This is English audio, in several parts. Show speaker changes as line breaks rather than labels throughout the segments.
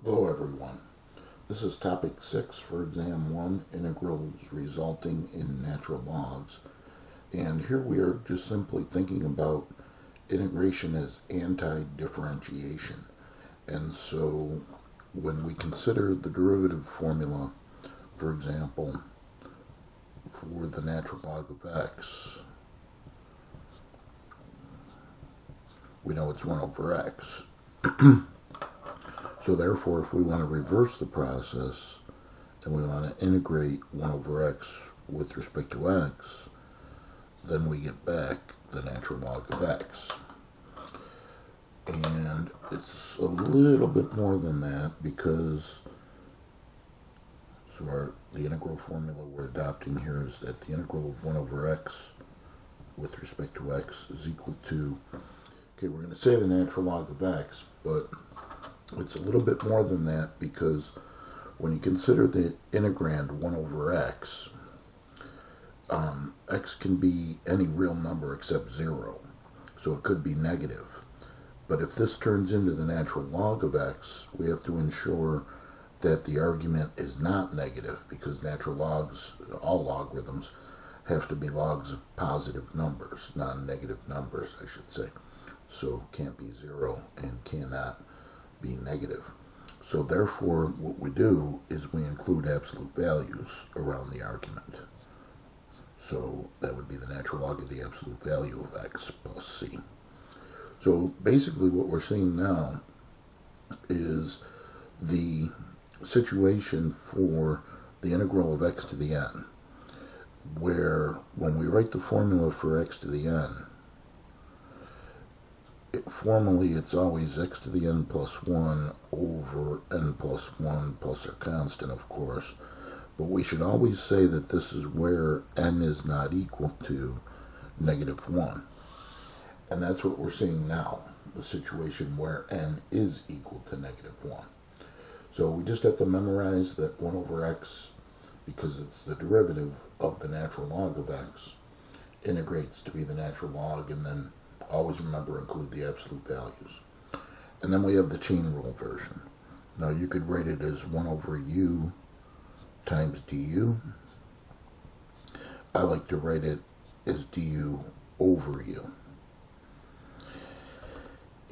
Hello everyone. This is topic 6 for exam 1, integrals resulting in natural logs. And here we are just simply thinking about integration as anti-differentiation. And so when we consider the derivative formula, for example, for the natural log of x, we know it's 1 over x. So therefore, if we want to reverse the process and we want to integrate 1 over x with respect to x, then we get back the natural log of x. And it's a little bit more than that because the integral formula we're adopting here is that the integral of 1 over x with respect to x is equal to, we're going to say the natural log of x, but it's a little bit more than that because when you consider the integrand 1 over x, x can be any real number except 0. So it could be negative. But if this turns into the natural log of x, we have to ensure that the argument is not negative because natural logs, all logarithms, have to be logs of positive numbers, non-negative numbers, I should say. So it can't be 0 and cannot be negative. So therefore, what we do is we include absolute values around the argument. So that would be the natural log of the absolute value of x plus c. So basically what we're seeing now is the situation for the integral of x to the n, where when we write the formula for x to the n, formally it's always x to the n plus 1 over n plus 1 plus our constant, of course. But we should always say that this is where n is not equal to negative 1. And that's what we're seeing now, the situation where n is equal to negative 1. So we just have to memorize that 1 over x, because it's the derivative of the natural log of x, integrates to be the natural log, and then always remember include the absolute values. And then we have the chain rule version. Now you could write it as 1 over u times du. I like to write it as du over u.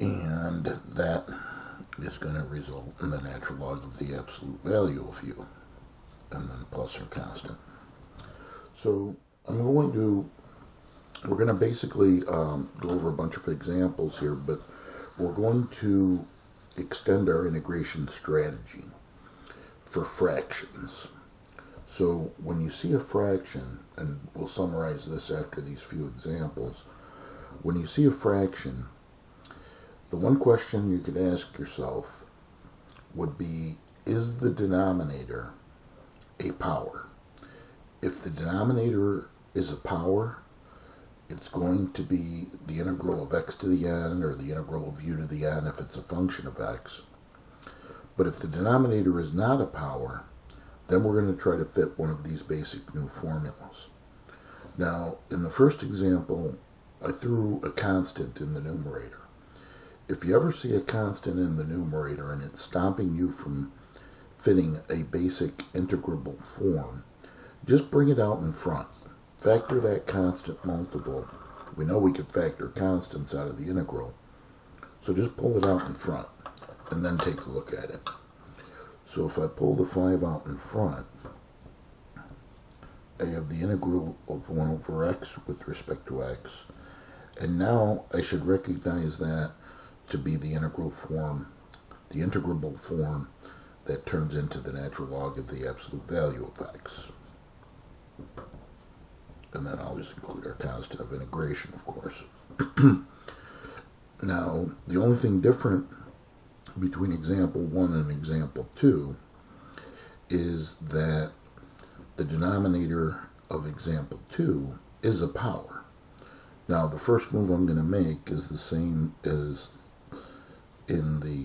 And that is going to result in the natural log of the absolute value of u, and then plus our constant. So we're going to basically go over a bunch of examples here, but we're going to extend our integration strategy for fractions. So when you see a fraction, and we'll summarize this after these few examples, when you see a fraction, the one question you could ask yourself would be, is the denominator a power? If the denominator is a power, it's going to be the integral of x to the n, or the integral of u to the n if it's a function of x. But if the denominator is not a power, then we're going to try to fit one of these basic new formulas. Now, in the first example, I threw a constant in the numerator. If you ever see a constant in the numerator and it's stopping you from fitting a basic integrable form, just bring it out in front. Factor that constant multiple. We know we could factor constants out of the integral. So just pull it out in front and then take a look at it. So if I pull the 5 out in front, I have the integral of 1 over x with respect to x. And now I should recognize that to be the integral form, the integrable form that turns into the natural log of the absolute value of x. And then always include our constant of integration, of course. Now, the only thing different between example 1 and example 2 is that the denominator of example 2 is a power. Now, the first move I'm going to make is the same as in the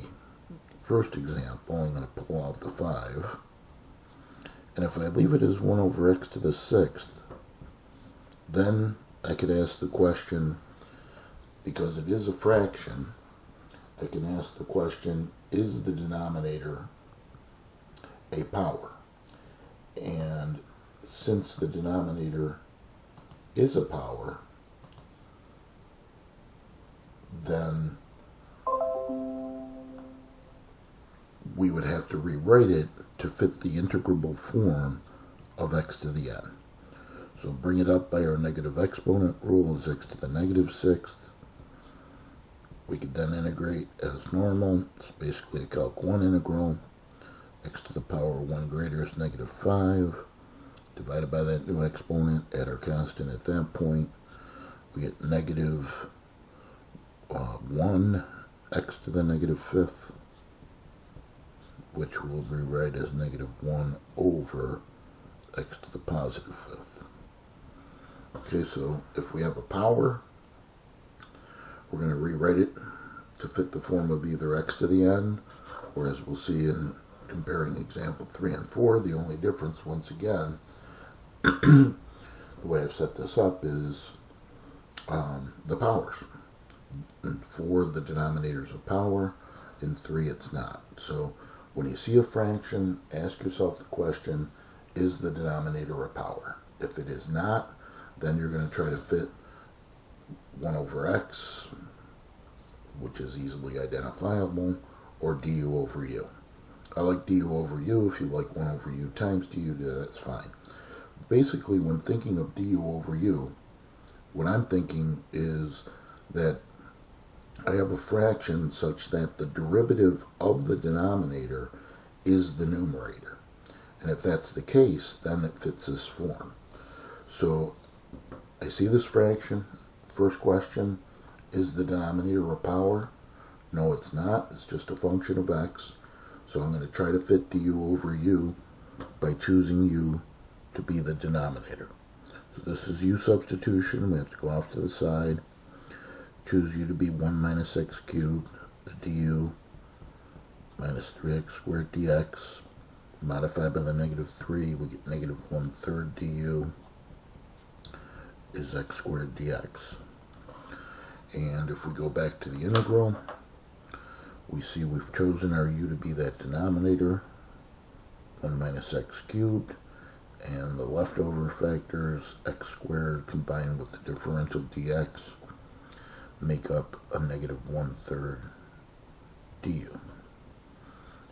first example. I'm going to pull out the 5. And if I leave it as 1 over x to the 6th, then I could ask the question, because it is a fraction, I can ask the question, is the denominator a power. And since the denominator is a power, then we would have to rewrite it to fit the integrable form of x to the n. So bring it up by our negative exponent rule as x to the negative sixth. We could then integrate as normal. It's basically a calc 1 integral. X to the power 1 greater is negative 5. Divided by that new exponent at our constant at that point. We get negative 1 x to the negative fifth, which we'll rewrite as negative 1 over x to the positive fifth. Okay, so if we have a power, we're going to rewrite it to fit the form of either x to the n, or as we'll see in comparing example 3 and 4, the only difference, once again, the way I've set this up is the powers. In 4, the denominator's a power. In 3, it's not. So when you see a fraction, ask yourself the question, is the denominator a power? If it is not, then you're going to try to fit 1 over x, which is easily identifiable, or du over u. I like du over u. If you like 1 over u times du, that's fine. Basically, when thinking of du over u, what I'm thinking is that I have a fraction such that the derivative of the denominator is the numerator. And if that's the case, then it fits this form. So I see this fraction. First question, is the denominator a power? No, it's not. It's just a function of x. So I'm going to try to fit du over u by choosing u to be the denominator. So this is u substitution. We have to go off to the side. Choose u to be 1 minus x cubed, the du minus 3x squared dx. Modified by the negative 3, we get negative 1/3 du is x squared dx. And if we go back to the integral, we see we've chosen our u to be that denominator, 1 minus x cubed, and the leftover factors, x squared combined with the differential dx, make up a negative 1/3 du.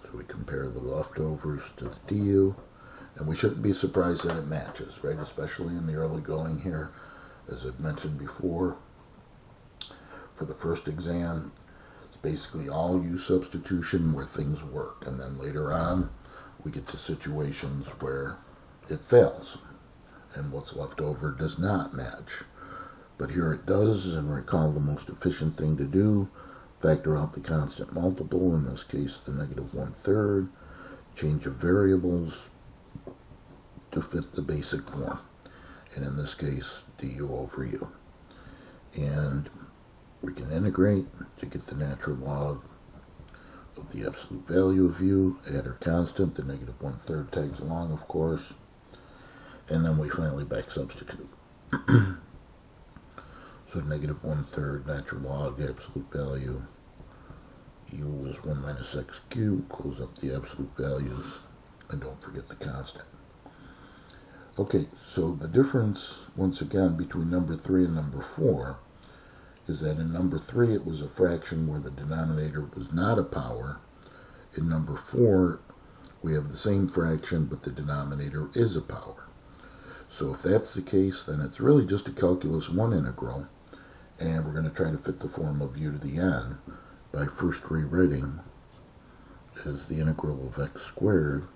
So we compare the leftovers to the du, and we shouldn't be surprised that it matches, right? Especially in the early going here, as I've mentioned before. For the first exam, it's basically all u substitution where things work, and then later on we get to situations where it fails and what's left over does not match. But here it does, and recall the most efficient thing to do, factor out the constant multiple, in this case the negative 1/3, change of variables to fit the basic form, and in this case du over u. And we can integrate to get the natural log of the absolute value of u, add our constant, the negative 1/3 tags along, of course, and then we finally back substitute. So negative 1/3 natural log absolute value, u is 1 minus x cubed, close up the absolute values, and don't forget the constant. Okay, so the difference, once again, between number 3 and number 4 is that in number 3 it was a fraction where the denominator was not a power. In number 4, we have the same fraction, but the denominator is a power. So if that's the case, then it's really just a calculus 1 integral, and we're going to try to fit the form of u to the n by first rewriting as the integral of x squared,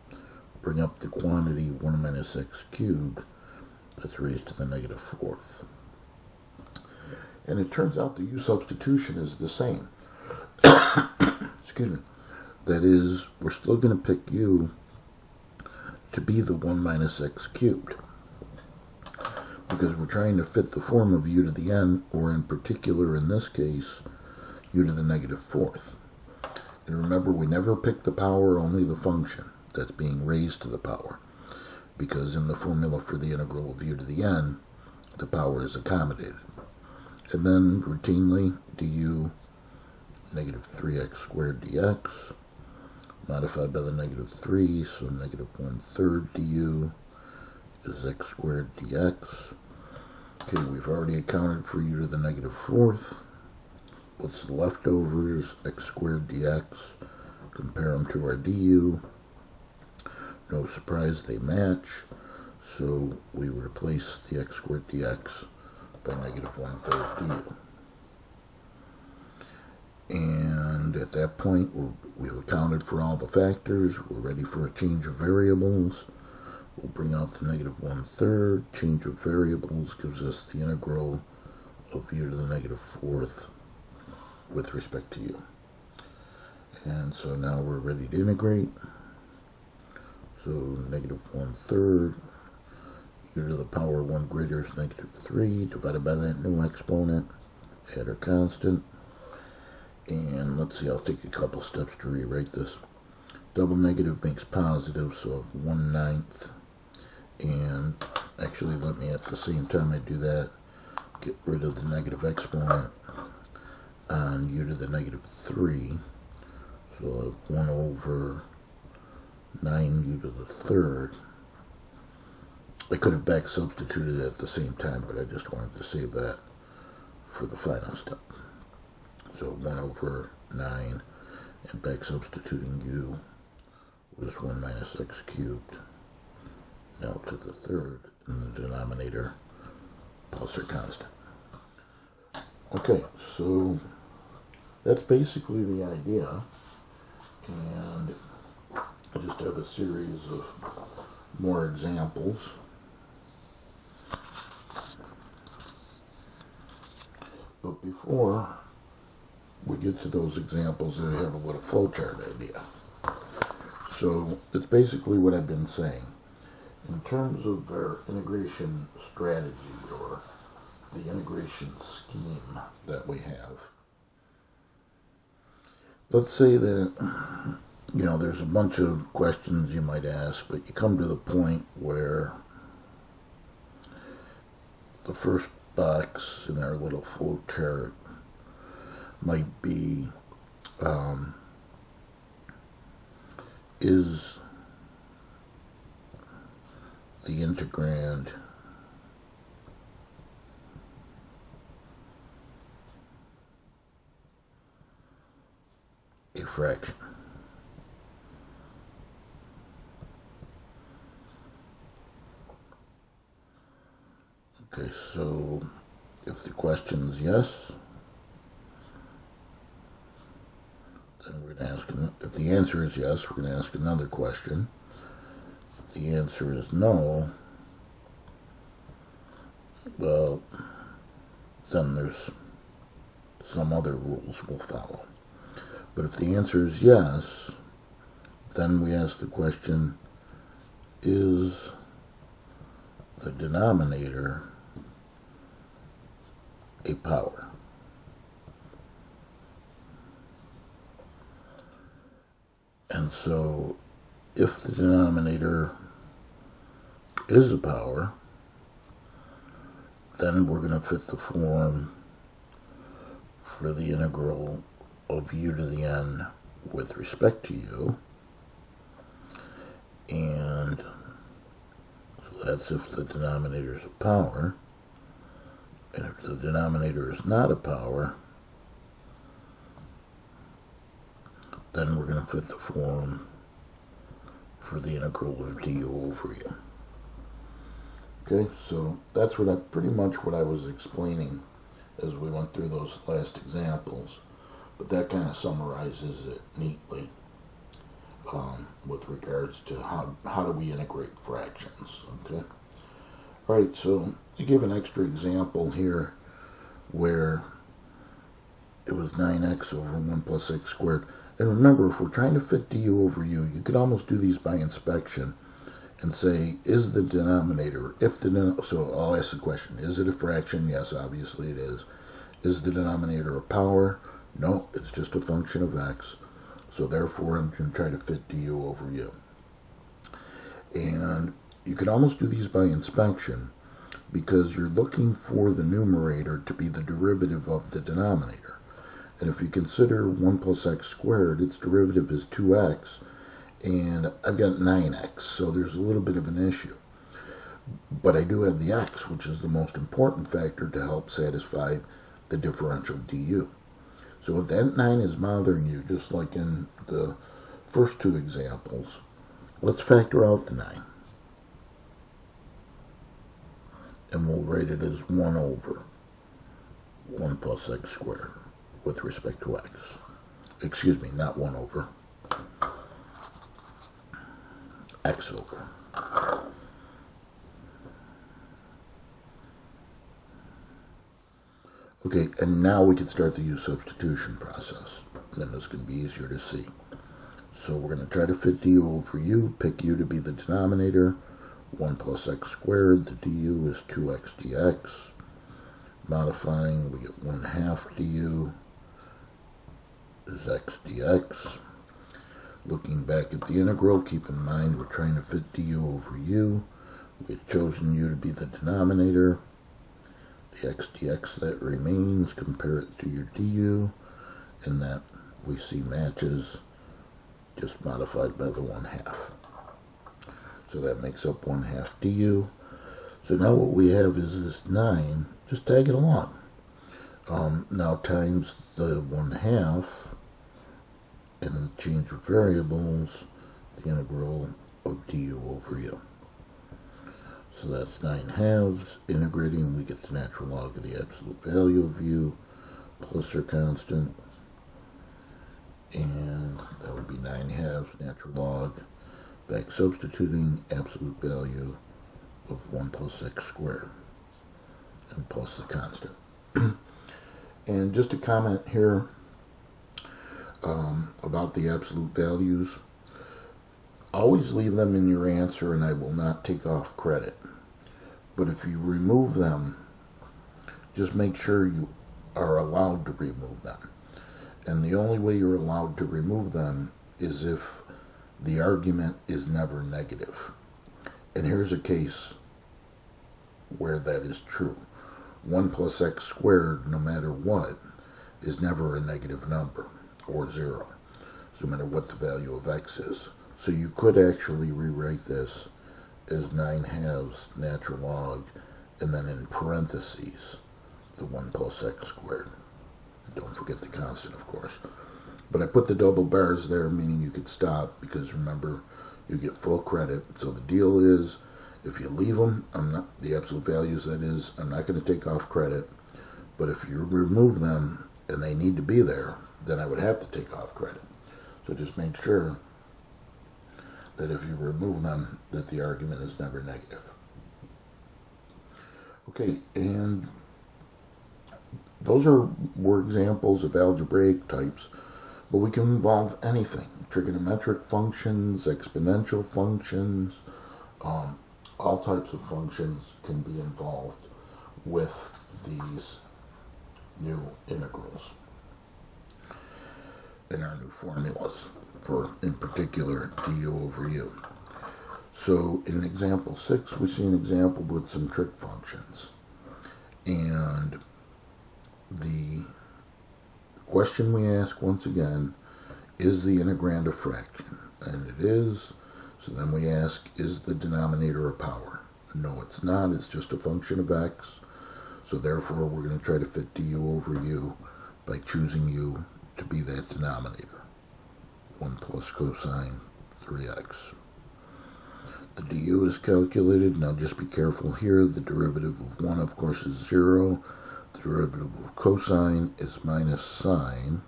bring up the quantity 1 minus x cubed, that's raised to the negative 4th. And it turns out the u substitution is the same. Excuse me. That is, we're still going to pick u to be the 1 minus x cubed, because we're trying to fit the form of u to the n, or in particular in this case, u to the negative 4th. And remember, we never pick the power, only the function that's being raised to the power, because in the formula for the integral of u to the n, the power is accommodated. And then routinely du negative 3x squared dx modified by the negative 3, so negative 1/3 du is x squared dx. Okay, we've already accounted for u to the negative 4th. What's left over is x squared dx. Compare them to our du. No surprise, they match. So we replace the x squared dx by negative 1/3 du. And at that point, we've accounted for all the factors. We're ready for a change of variables. We'll bring out the negative 1/3. Change of variables gives us the integral of u to the negative 4th with respect to u. And so now we're ready to integrate. So negative 1/3 u to the power 1 greater is negative 3 divided by that new exponent. Add our constant. And let's see, I'll take a couple steps to rewrite this. Double negative makes positive, so 1/9. And actually, let me at the same time I do that, get rid of the negative exponent on u to the negative 3. So 1/9 u to the 3rd. I could have back substituted at the same time, but I just wanted to save that for the final step. So 1/9, and back substituting u was 1 minus x cubed. Now to the 3rd in the denominator plus our constant. Okay, so that's basically the idea. And I just have a series of more examples. But before we get to those examples, I have a little flowchart idea. So it's basically what I've been saying. In terms of our integration strategy or the integration scheme that we have, let's say that, there's a bunch of questions you might ask, but you come to the point where the first box in our little flowchart might be, is the integrand a fraction? Okay, so if the question is yes, then we're going to ask, if the answer is yes, we're going to ask another question. If the answer is no, well, then there's some other rules we'll follow. But if the answer is yes, then we ask the question, is the denominator a power? And so if the denominator is a power, then we're going to fit the form for the integral of u to the n with respect to u. And so that's if the denominator is a power. And if the denominator is not a power, then we're going to fit the form for the integral of du over u. Okay, so that's pretty much what I was explaining as we went through those last examples. But that kind of summarizes it neatly with regards to how do we integrate fractions. Okay. All right, so I give an extra example here where it was 9x over 1 plus x squared. And remember, if we're trying to fit du over u, you could almost do these by inspection and say, is the denominator, so I'll ask the question, is it a fraction? Yes, obviously it is. Is the denominator a power? No, it's just a function of x. So therefore, I'm going to try to fit du over u. And you can almost do these by inspection because you're looking for the numerator to be the derivative of the denominator. And if you consider 1 plus x squared, its derivative is 2x, and I've got 9x, so there's a little bit of an issue. But I do have the x, which is the most important factor to help satisfy the differential du. So if that 9 is bothering you, just like in the first two examples, let's factor out the 9. And we'll write it as 1 over 1 plus x squared with respect to x. Excuse me, not 1 over. X over. Okay, and now we can start the U-substitution process. Then this can be easier to see. So we're going to try to fit du over u, pick u to be the denominator. 1 plus x squared, the du is 2x dx. Modifying, we get 1/2 du is x dx. Looking back at the integral, keep in mind we're trying to fit du over u. We've chosen u to be the denominator. The x dx that remains, compare it to your du, and that we see matches, just modified by the 1/2. So that makes up 1/2 du. So now what we have is this 9, just tag it along. Now times the 1/2, and change of variables, the integral of du over u. So that's 9/2. Integrating, we get the natural log of the absolute value of u, plus our constant, and that would be 9/2 natural log. Back substituting, absolute value of 1 plus x squared, and plus the constant. And just a comment here about the absolute values. Always leave them in your answer, and I will not take off credit. But if you remove them, just make sure you are allowed to remove them. And the only way you're allowed to remove them is if the argument is never negative. And here's a case where that is true. 1 plus x squared, no matter what, is never a negative number, or 0, so no matter what the value of x is. So you could actually rewrite this as 9/2 natural log, and then in parentheses, the 1 plus x squared. Don't forget the constant, of course. But I put the double bars there, meaning you could stop, because remember, you get full credit. So the deal is, if you leave them, the absolute values, that is, I'm not going to take off credit. But if you remove them, and they need to be there, then I would have to take off credit. So just make sure that if you remove them, that the argument is never negative. Okay, and those were examples of algebraic types, but we can involve anything. Trigonometric functions, exponential functions, all types of functions can be involved with these new integrals in our new formulas for, in particular, du over u. So in example 6, we see an example with some trig functions. And the question we ask, once again, is the integrand a fraction? And it is. So then we ask, is the denominator a power? No, it's not. It's just a function of x. So therefore, we're going to try to fit du over u by choosing u to be that denominator. 1 plus cosine 3x. The du is calculated. Now just be careful here. The derivative of 1, of course, is 0. The derivative of cosine is minus sine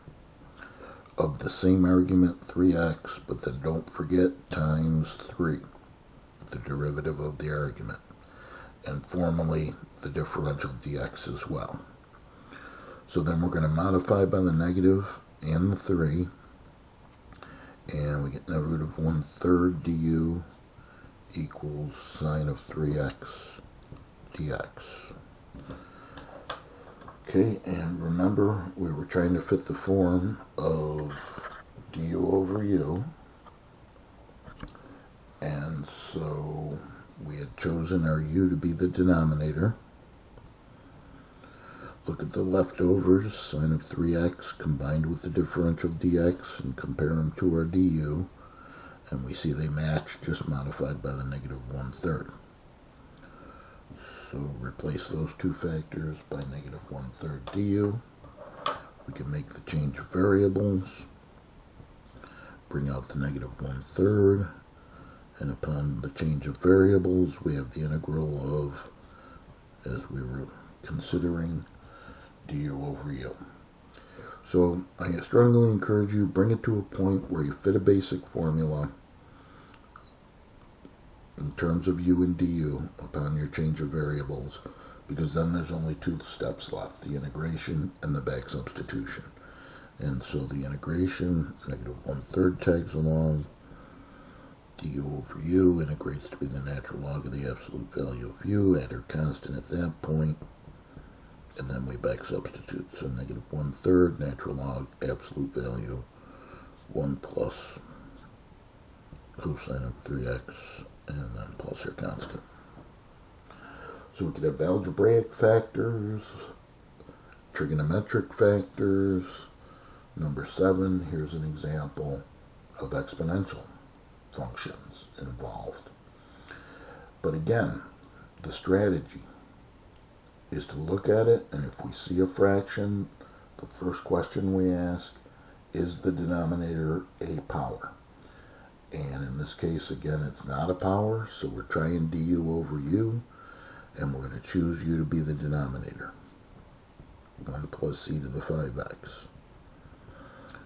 of the same argument, 3x, but then don't forget times 3, the derivative of the argument, and formally the differential dx as well. So then we're going to modify by the negative and the 3, and we get negative 1/3 du equals sine of 3x dx. Okay, and remember, we were trying to fit the form of du over u, and so we had chosen our u to be the denominator. Look at the leftovers, sine of 3x combined with the differential dx, and compare them to our du, And we see they match, just modified by the negative 1/3. So replace those two factors by negative 1/3 du. We can make the change of variables, bring out the negative 1/3, and upon the change of variables, we have the integral of, as we were considering, du over u. So I strongly encourage you, bring it to a point where you fit a basic formula in terms of u and du upon your change of variables, because then there's only two steps left, the integration and the back substitution. And so the integration, negative 1/3 tags along, du over u integrates to be the natural log of the absolute value of u, add our constant at that point, and then we back substitute. So negative 1/3 natural log absolute value 1 plus cosine of 3x, and then plus our constant. So we could have algebraic factors, trigonometric factors. Number 7, here's an example of exponential functions involved. But again, the strategy is to look at it, and if we see a fraction, the first question we ask, is the denominator a power? And in this case, again, it's not a power, so we're trying du over u, and we're going to choose u to be the denominator. 1 plus c to the 5x.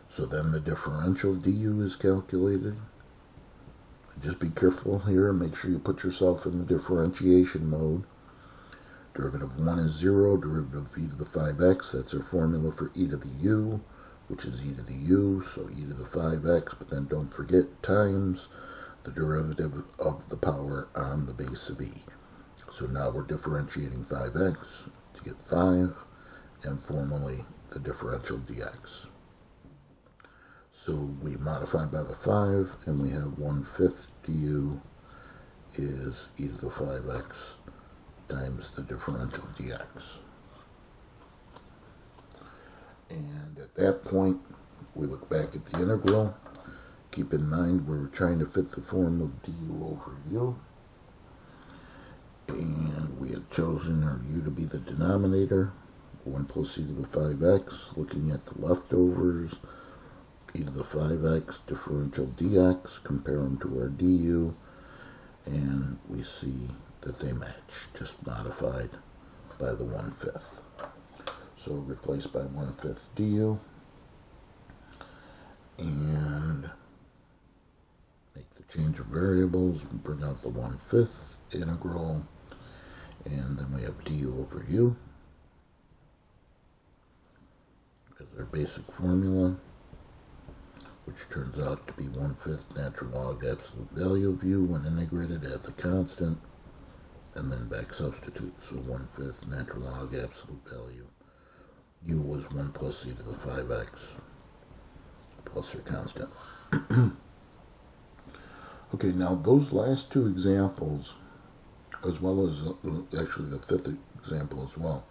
So then the differential du is calculated. Just be careful here and make sure you put yourself in the differentiation mode. Derivative of 1 is 0, derivative of e to the 5x, that's our formula for e to the u, which is e to the u, so e to the 5x, but then don't forget times the derivative of the power on the base of e. So now we're differentiating 5x to get 5, and formally the differential dx. So we modify by the 5, and we have 1/5 du is e to the 5x times the differential dx. And at that point, we look back at the integral. Keep in mind we're trying to fit the form of du over u. And we had chosen our u to be the denominator, 1 plus e to the 5x. Looking at the leftovers, e to the 5x differential dx, compare them to our du, and we see that they match, just modified by the 1/5. So replace by 1/5 du, and make the change of variables, bring out the 1/5 integral, and then we have du over u as our basic formula, which turns out to be 1/5 natural log absolute value of u when integrated at the constant, and then back substitute. So 1/5 natural log absolute value. U was 1 plus c to the 5x plus our constant. Okay, now those last two examples, as well as actually the 5th example as well,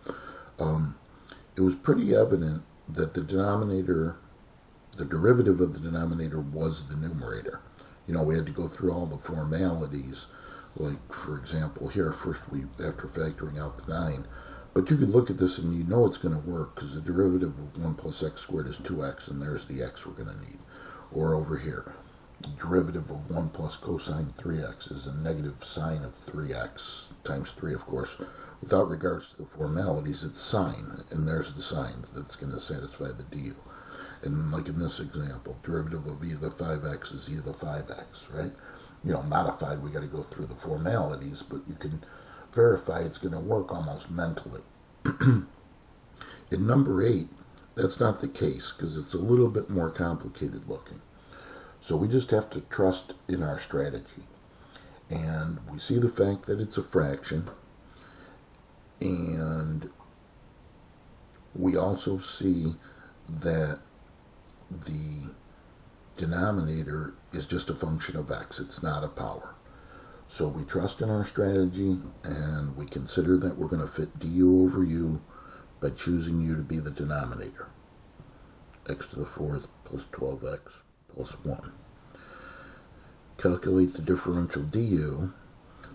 it was pretty evident that the denominator, the derivative of the denominator was the numerator. You know, we had to go through all the formalities, like, for example, here, first after factoring out the 9, but you can look at this and you know it's going to work, because the derivative of 1 plus x squared is 2x, and there's the x we're going to need. Or over here, the derivative of 1 plus cosine 3x is a negative sine of 3x, times 3, of course. Without regards to the formalities, it's sine, and there's the sine that's going to satisfy the du. And like in this example, derivative of e to the 5x is e to the 5x, right? You know, modified, we got to go through the formalities, but you can verify it's going to work almost mentally. In number 8, that's not the case, because it's a little bit more complicated looking. So we just have to trust in our strategy. And we see the fact that it's a fraction, and we also see that the denominator is just a function of x. It's not a power. So we trust in our strategy, and we consider that we're going to fit du over u by choosing u to be the denominator. X to the 4th plus 12x plus 1. calculate the differential du.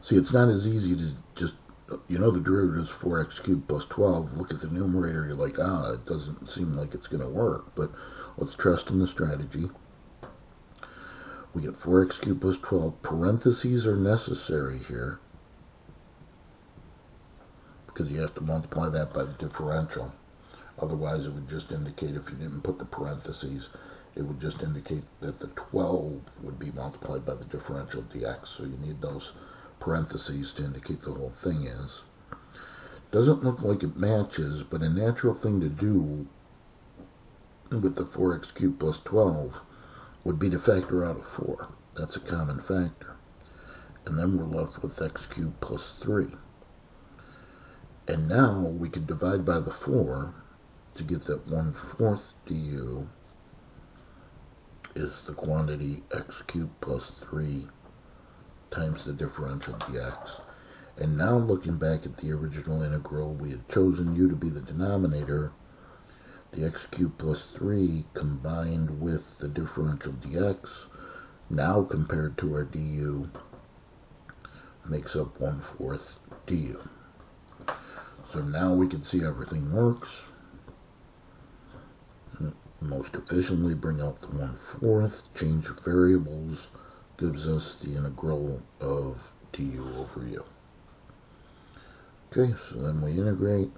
See, it's not as easy to just, the derivative is 4x cubed plus 12. Look at the numerator, you're like, it doesn't seem like it's going to work. But let's trust in the strategy. We get 4x cubed plus 12. Parentheses are necessary here, because you have to multiply that by the differential. Otherwise, it would just indicate, if you didn't put the parentheses, it would just indicate that the 12 would be multiplied by the differential dx. So you need those parentheses to indicate the whole thing is. Doesn't look like it matches, but a natural thing to do with the 4x cubed plus 12 would be to factor out a 4. That's a common factor. And then we're left with x cubed plus 3. And now we could divide by the 4 to get that 1/4 du is the quantity x cubed plus 3 times the differential dx. And now looking back at the original integral, we had chosen u to be the denominator. The x cubed plus 3 combined with the differential dx, now compared to our du, makes up 1/4 du. So now we can see everything works. Most efficiently bring out the 1/4, change of variables, gives us the integral of du over u. Okay, so then we integrate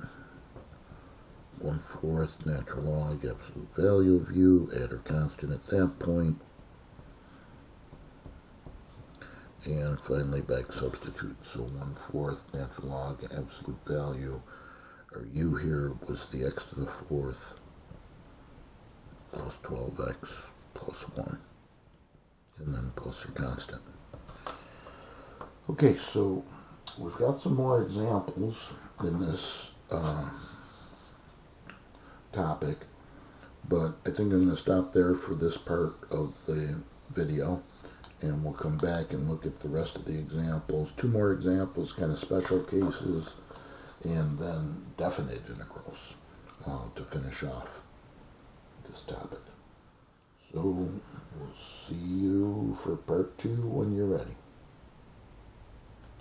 1/4 natural log absolute value of u, add our constant at that point, and finally back substitute. So 1/4 natural log absolute value, our u here was the x to the 4th plus 12x plus 1, and then plus our constant. Okay, so we've got some more examples in this topic, but I think I'm going to stop there for this part of the video, and we'll come back and look at the rest of the examples. 2 more examples, kind of special cases, and then definite integrals to finish off this topic. So we'll see you for part 2 when you're ready.